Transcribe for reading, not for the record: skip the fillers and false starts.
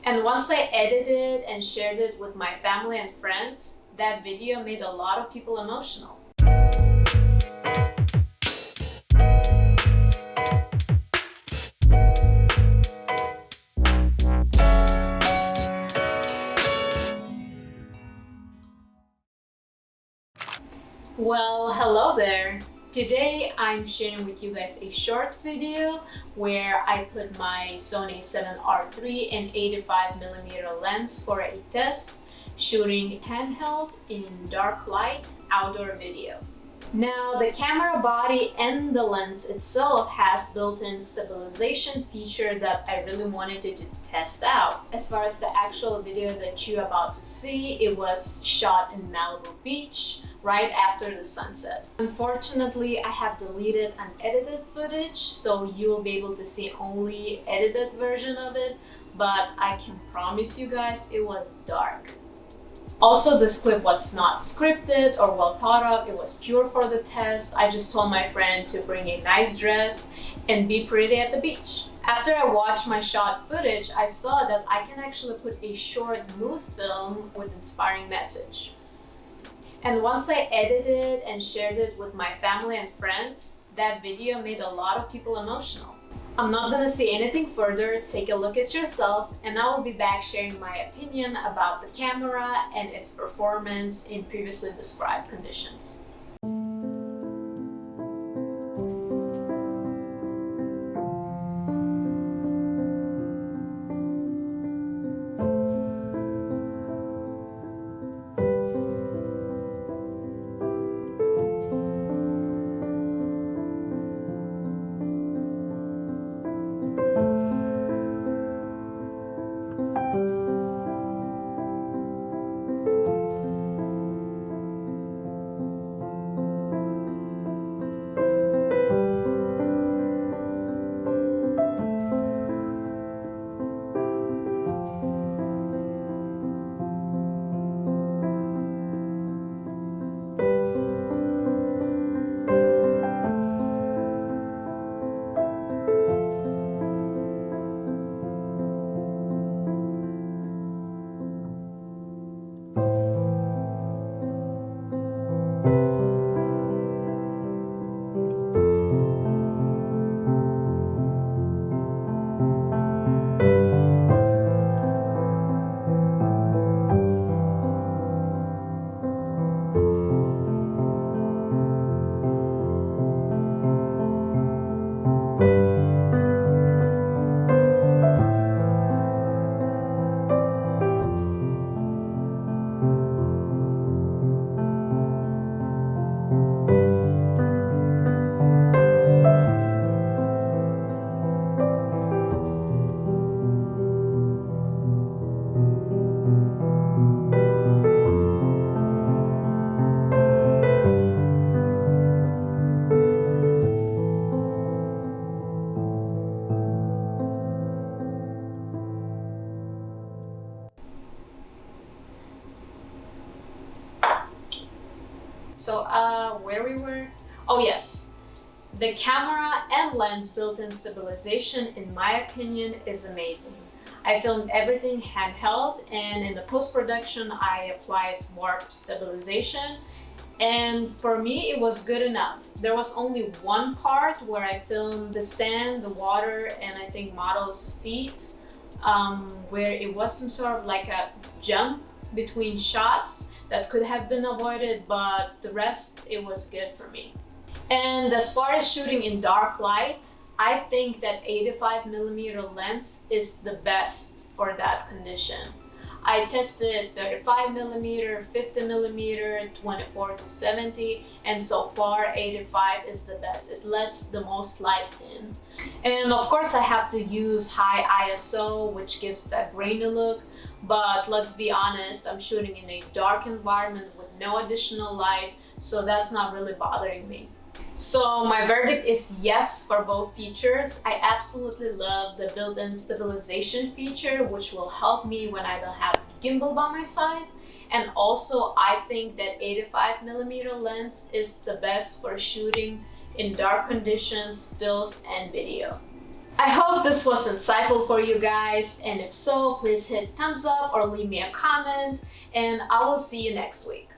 And once I edited and shared it with my family and friends, that video made a lot of people emotional. Well, hello there! Today I'm sharing with you guys a short video where I put my Sony A7RIII and 85mm lens for a test shooting handheld in dark light outdoor video. Now, the camera body and the lens itself has built-in stabilization feature that I really wanted to test out. As far as the actual video that you're about to see, it was shot in Malibu Beach right after the sunset. Unfortunately, I have deleted unedited footage, so you will be able to see only edited version of it, but I can promise you guys it was dark. Also, this clip was not scripted or well thought of. It was pure for the test. I just told my friend to bring a nice dress and be pretty at the beach. After I watched my shot footage, I saw that I can actually put a short mood film with inspiring message. And once I edited and shared it with my family and friends, that video made a lot of people emotional. I'm not gonna say anything further, take a look at yourself, and I will be back sharing my opinion about the camera and its performance in previously described conditions. So, where we were? Oh yes, the camera and lens built-in stabilization, in my opinion, is amazing. I filmed everything handheld, and in the post-production I applied warp stabilization, and for me it was good enough. There was only one part where I filmed the sand, the water, and I think model's feet, where it was some sort of like a jump between shots that could have been avoided, but the rest, it was good for me. And as far as shooting in dark light, I think that 85mm lens is the best for that condition. I tested 35mm, 50mm, 24-70, and so far 85 is the best. It lets the most light in. And of course I have to use high ISO, which gives that grainy look, but let's be honest, I'm shooting in a dark environment with no additional light, so that's not really bothering me. So my verdict is yes for both features. I absolutely love the built-in stabilization feature, which will help me when I don't have gimbal by my side. And also I think that 85mm lens is the best for shooting in dark conditions, stills and video. I hope this was insightful for you guys, and if so, please hit thumbs up or leave me a comment, and I will see you next week.